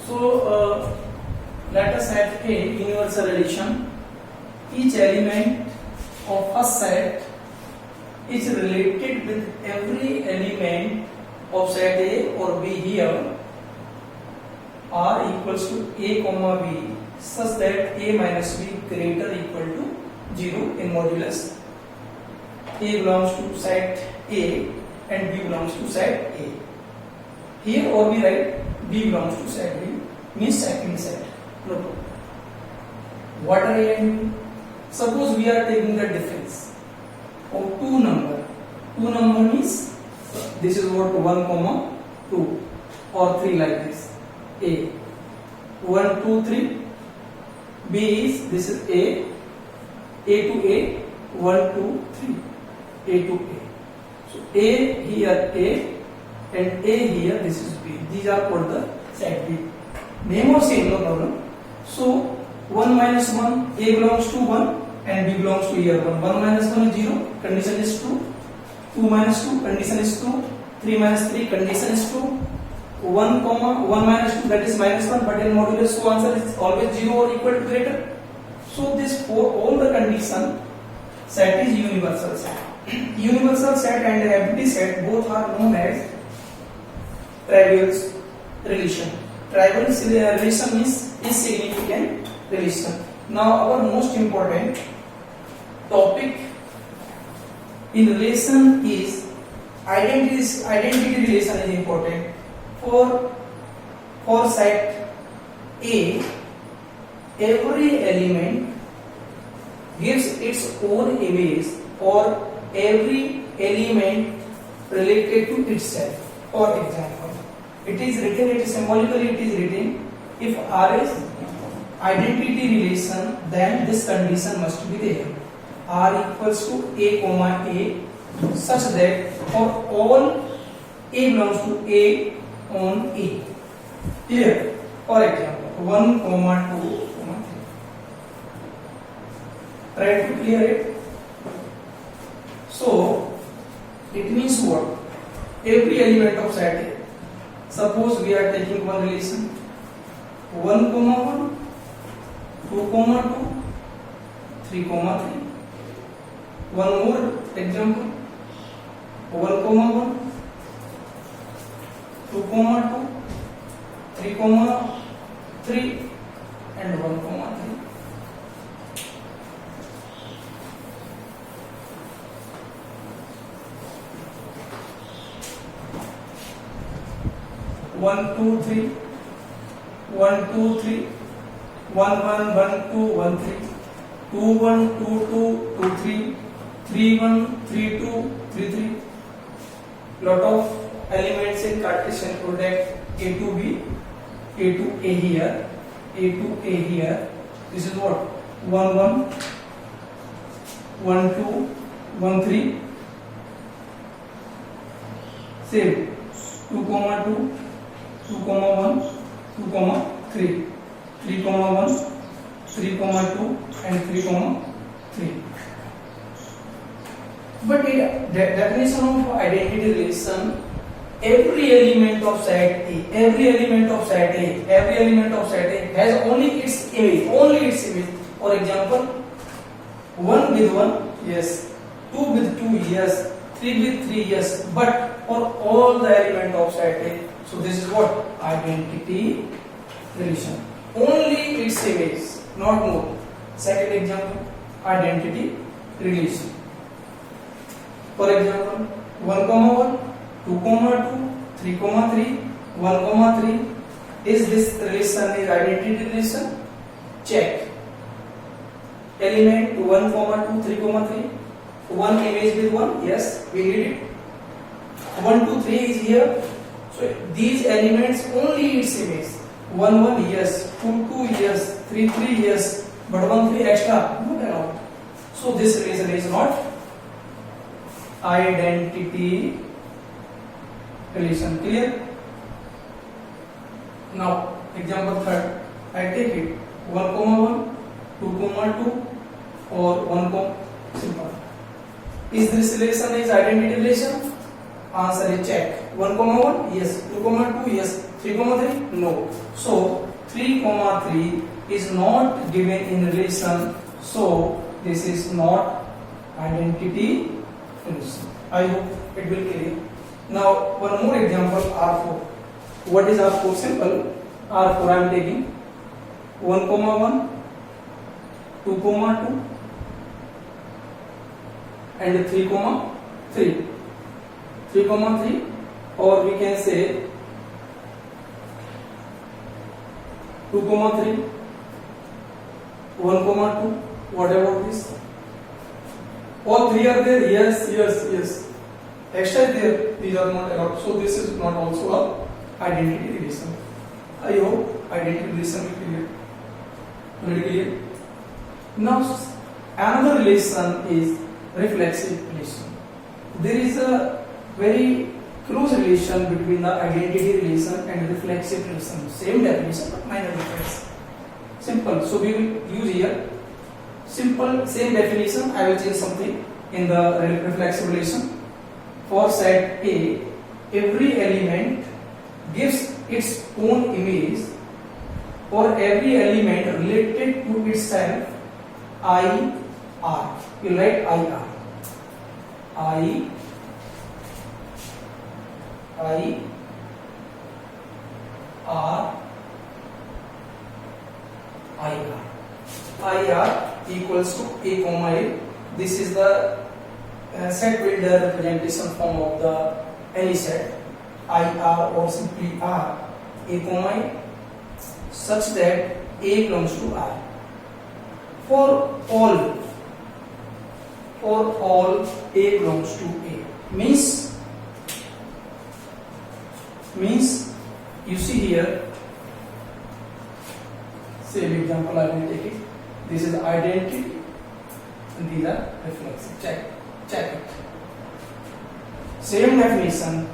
So let us have a universal addition. Each element of a set is related with every element of set A or B. Here R equals to A comma B such that A minus B greater equal to 0 in modulus. A belongs to set A and B belongs to set A. Here or we write B belongs to set B, means second set. No problem. What are A and B? Suppose we are taking the difference of two number. Two number means this is what 1 comma 2 or 3 like this. A 1 2 3. B is this is A to A 1 2 3. A to A. So A here A and A here this is B. These are called the set B. Name or same, no problem. So 1 minus 1, A belongs to 1 and B belongs to here 1. 1 minus 1 is 0, condition is 2. 2 minus 2, condition is 2. 3 minus 3, condition is 2. 1 comma 1 minus 2, that is minus 1, but in modulus so answer is always 0 or equal to greater. So this for all the condition set is universal set. Universal set and empty set both are known as trivial relation. Trivial relation means insignificant relation. Now our most important topic in relation is identity relation is important. For set A, every element gives its own image or every element related to itself. For example, it is written, it is symbolically it is written, if R is identity relation, then this condition must be there. R equals to A comma A such that for all A belongs to A on A. Here, for example, 1 comma 2 comma 3. Try to clear it. So it means what? Every element of set A. Suppose we are taking one relation 1 comma 1, 2 comma 2, 3 comma 3. One more example 1 comma 1, 2 comma 2, 3 comma 3 and 1 comma 3. One two three, 1 2 3, 1 1 1 2 1 3, 2 1 2 2 2 3, 3 1 3 2 3 3. Lot of elements in Cartesian product A to B, A to A here, A to A here. This is what 1 1, 1 2, 1 3. Same 2 comma 2, 2 comma 1, 2 comma 3, 3 comma 1, 3 comma 2 and 3 comma 3. But in definition of identity relation, every element of set A, every element of set A has only its image, For example, 1 with 1, yes, 2 with 2, yes, 3 with 3, yes, but for all the element of set A, so this is what? Identity relation. Only its image, not more. Second example, identity relation. For example, 1 comma 1, 2 comma 2, 3 comma 3, 1 comma 3. Is this relation is identity relation? Check. Element 1 comma 2, 3 comma 3. One image with 1, yes, we need it. 1 2 3 is here. So these elements only its image. 1 1 yes, 2 2 yes, 3 3 yes, but 1 3 extra not allowed. So this relation is not identity relation. Clear? Now example third, I take it 1 comma 1, 2 comma 2 or 1 comma simple. Is this relation is identity relation? Answer is check. 1 comma 1 yes, 2 comma 2 yes, 3, no. So 3, 3 is not given in relation, so this is not identity relation. I hope it will clear. Now one more example, R4. What is R4? Simple. R4 I am taking 1, 1, 2, 2 and 3, 3. 3, 3, or we can say 2, 3, 1, 2. What about this? All three are there. Yes. Extra is there. These are not allowed. So this is not also a identity relation. I hope identity relation will clear. Very clear. Now another relation is reflexive relation. There is a very close relation between the identity relation and reflexive relation. Same definition but minor difference. Simple. So we will use here simple same definition. I will change something in the reflexive relation. For set A, every element gives its own image. For every element related to itself, IR. You write IR. IR equals to A comma A. This is the set builder representation form of the any set. IR or simply R, A comma A, such that A belongs to R. For all A belongs to A means you see here. Same example I will take it. This is identity and these are reflexive. Check it. Same definition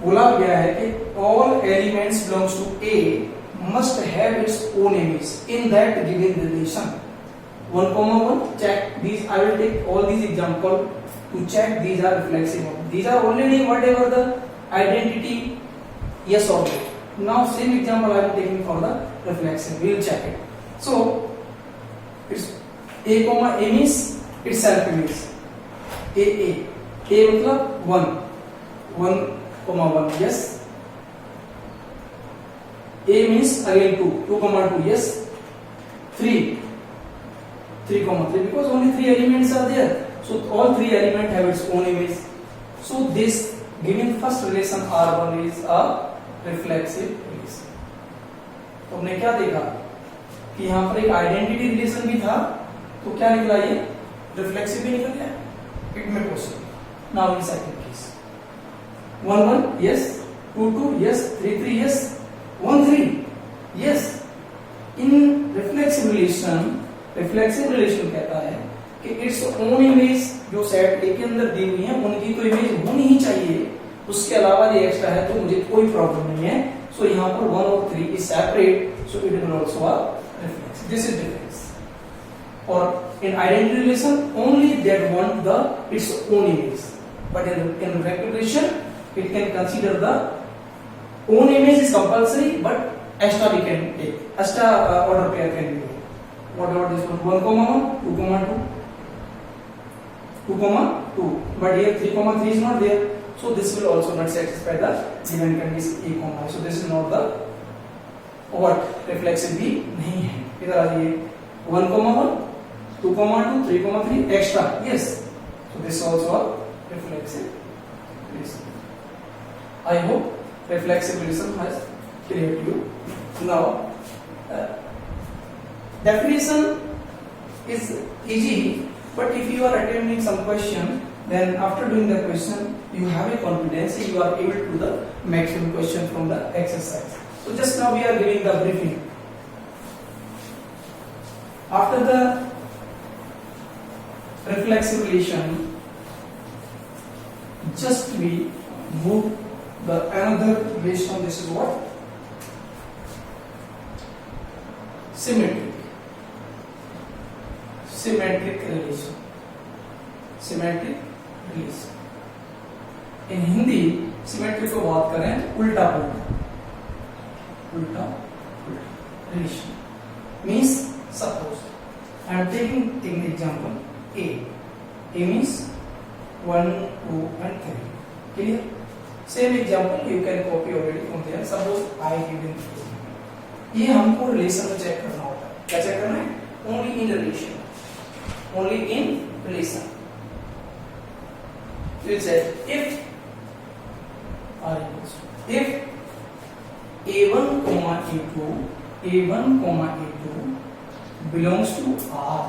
बोला गया है कि all elements belongs to A must have its own image in that given relation. 1, 1, check these. I will take all these examples to check these are reflexive. These are already whatever the identity, yes or no. Now same example I am taking for the reflexive. We will check it. So it's A comma A means itself image. A मतलब 1, 1, yes. A means again 2, 2, yes. 3, 3, because only 3 elements are there. So all 3 elements have its own image. So this given first relation R1 is a reflexive relation. तो हमने क्या देखा कि यहाँ पर एक identity relation भी था, तो क्या निकला ये रिफ्लेक्सिव भी निकल गया. It may possible. Now in second case, 1, 1, yes. 2, 2, yes. 3, 3, yes. 1, 3, yes. In reflexive relation कहता है कि इट्स ओन इमेज जो सेट ए के अंदर दी हुई है उनकी तो इमेज होनी ही चाहिए, उसके अलावा ये एक्स्ट्रा है तो मुझे कोई प्रॉब्लम नहीं है. सो यहाँ पर 1 और 3 is separate, so it will also a reflex. This is difference. Or in identity relation, only that want the its own image, but in reflexive relation, it can consider the own image is compulsory, but extra we can take. Extra order pair can be made. What about this one? 1, 1, 2, 2, but here 3, 3 is not there, so this will also not satisfy the given condition A comma. So this is not the what reflexive भी नहीं है. इधर आ जाइए. 1, 1, 2, 2, 3, 3 extra, yes. So this is also a reflexive relation. I hope reflexive relation has clear to you. Now definition is easy, but if you are attending some question, then after doing the question you have a confidence you are able to do the maximum question from the exercise. So just now we are giving the briefing. After the reflexive relation, just we move the another relation. This is what? Symmetric relation. In Hindi symmetric को बात करें उल्टा पुल्टा. ulta relation. Means suppose I am taking example A. A means 1, 2 and 3. Clear? Same example you can copy already from there. Suppose I given ये हमको relation में check करना होता है. क्या चेक करना है? Only in relation. Only in relation. You said if A1 comma A2 belongs to R.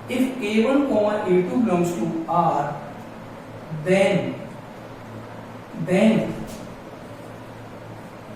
If A1 comma A2 belongs to R, then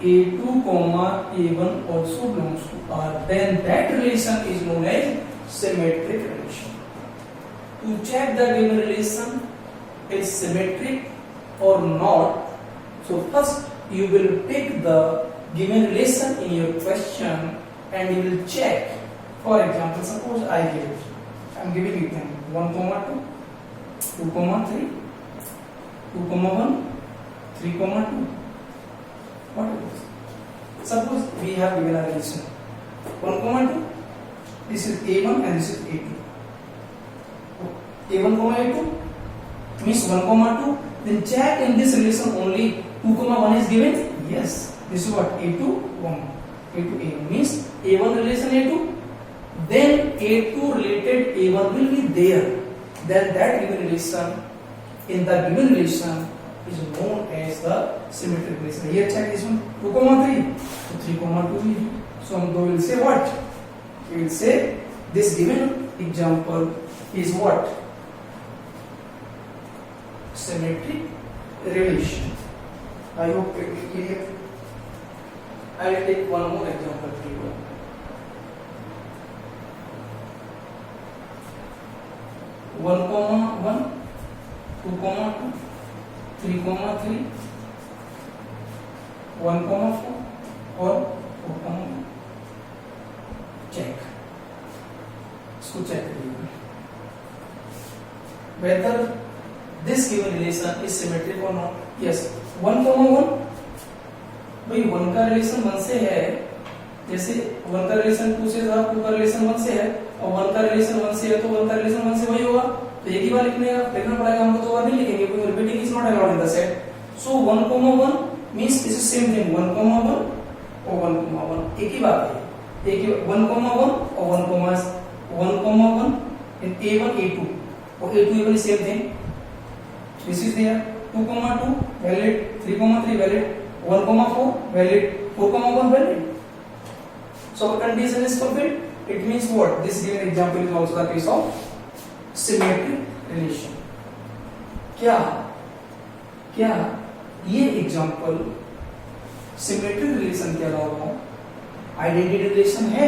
A2 comma A1 also belongs to R. Then that relation is known as symmetric relation. To check the given relation is symmetric or not, so first you will pick the given relation in your question and you will check. For example, suppose I am giving you 1, 2, 2, 3, 2, 1, 3, 2. What is this? Suppose we have given a relation 1, 2. This is A1 and this is A2. A1, A2 means 1, 2. Then check in this relation only 2, 1 is given. Yes. This is what? A2, 1. A2, A1 means A1 relation A2. Then A2 related A1 will be there. Then that given relation in the given relation is known as the symmetric relation. Here check this one 2, 3. So 3, 2. So we will say what? We will say this given example is what? Symmetric relation. I hope it is clear. I will take one more example to you. 1, 1, 2, 2, 3, 3, 1, 4 और 4, 1. Check. इसको check करिए. Whether this given relation is symmetric or not? Yes. 1, 1. भाई 1 का relation 1 से है, जैसे 1 का relation 2 से था, 2 का रिलेशन 1 से है, और 1 का रिलेशन 1 से है तो 1 का रिलेशन 1 से वही होगा. तो एक ही बार लिखना पड़ेगा हमको, तो और नहीं लिखेंगे क्योंकि repeating is not allowed in the set. So 1, 1 means is same thing. 1, 1 और 1, 1 एक ही बात है. एक ही 1, 1 और 1, 1 इन A1 A2 और A2 A1 same thing. This is there 2, 2 valid, 3, 3 valid, 1, 4 valid, 4, 1 valid. So our condition is fulfilled. It means what? This given example is also the case of symmetric relation. क्या ये example symmetric relation के अलावा identity relation है?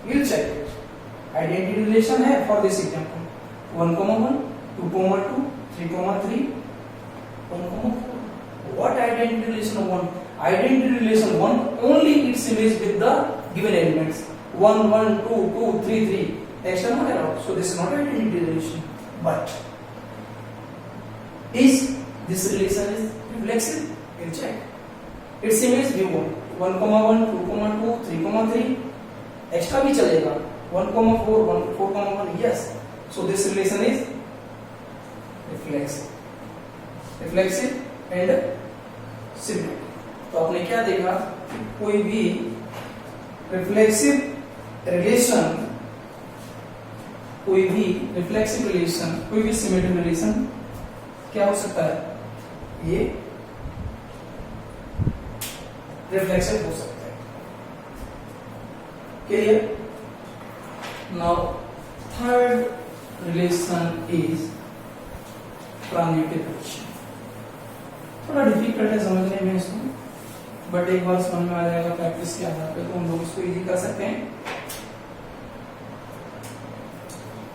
We'll check it. Identity relation है for this example. 1, 1, 2, 2, 3, 3, 1, 4. What identity relation 1? Identity relation 1 only its image with the given elements 1, 1, 2, 2, 3, 3. Extra not allowed. So this is not identity relation. But is this relation is reflexive? We'll check. Its image we want 1, 1, 2, 2, 3, 3. Extra भी चलेगा 1, 4, 1. Yes. So this relation is reflexive. Reflexive and symmetric. तो आपने क्या देखा? कोई भी reflexive relation, कोई भी सिमेट्रिक रिलेशन क्या हो सकता है? ये रिफ्लेक्सिव हो सकता है. Clear? Now third relation is transitive relation. थोड़ा डिफिकल्ट है समझने में इसको, बट एक बार समझ में आ जाएगा प्रैक्टिस के आधार पे, तो हम लोग इसको इजी कर सकते हैं.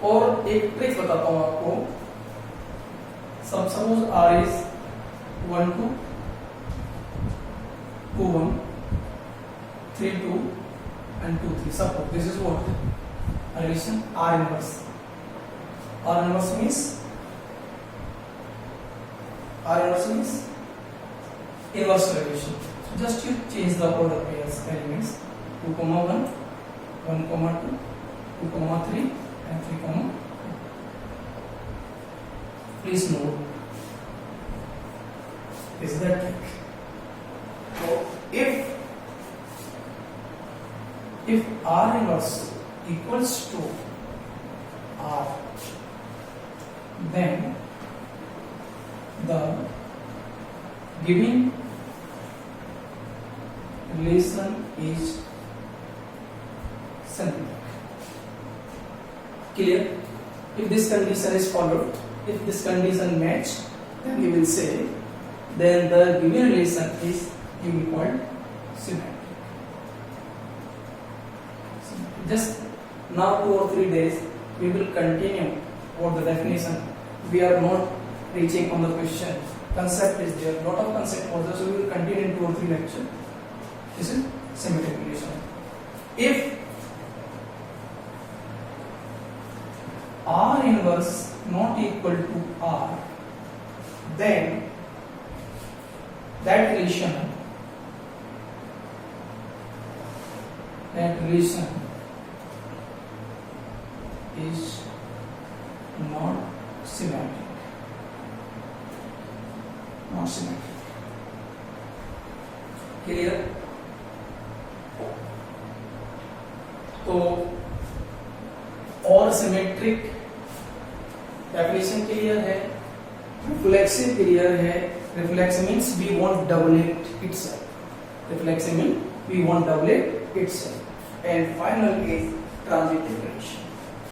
और एक ट्रिक बताता हूं आपको. Suppose R is 1, 2, 2, 1, 3, 2 and 2, 3. Suppose this is what? A relation R inverse. R inverse means inverse relation. just you change the order pairs elements 2, 1, 1, 2, 2, 3 and 3, 4. Please note, is that trick. So if R inverse equals to R, then the given relation is symmetric. Clear? If this condition is followed, if this condition match, then we will say then the given relation is called symmetric. Just now 2 or 3 days we will continue for the definition. We are not reaching on the question. Concept is there, lot of concept was there, so we will continue in 2 or 3 lectures. This is symmetric relation. If R inverse not equal to R, then that relation is not symmetric. Not symmetric. Clear? तो और symmetric definition clear है, reflexive clear है. Reflexive means we want double it itself. Reflexive means we want double it itself. And final is transitive relation.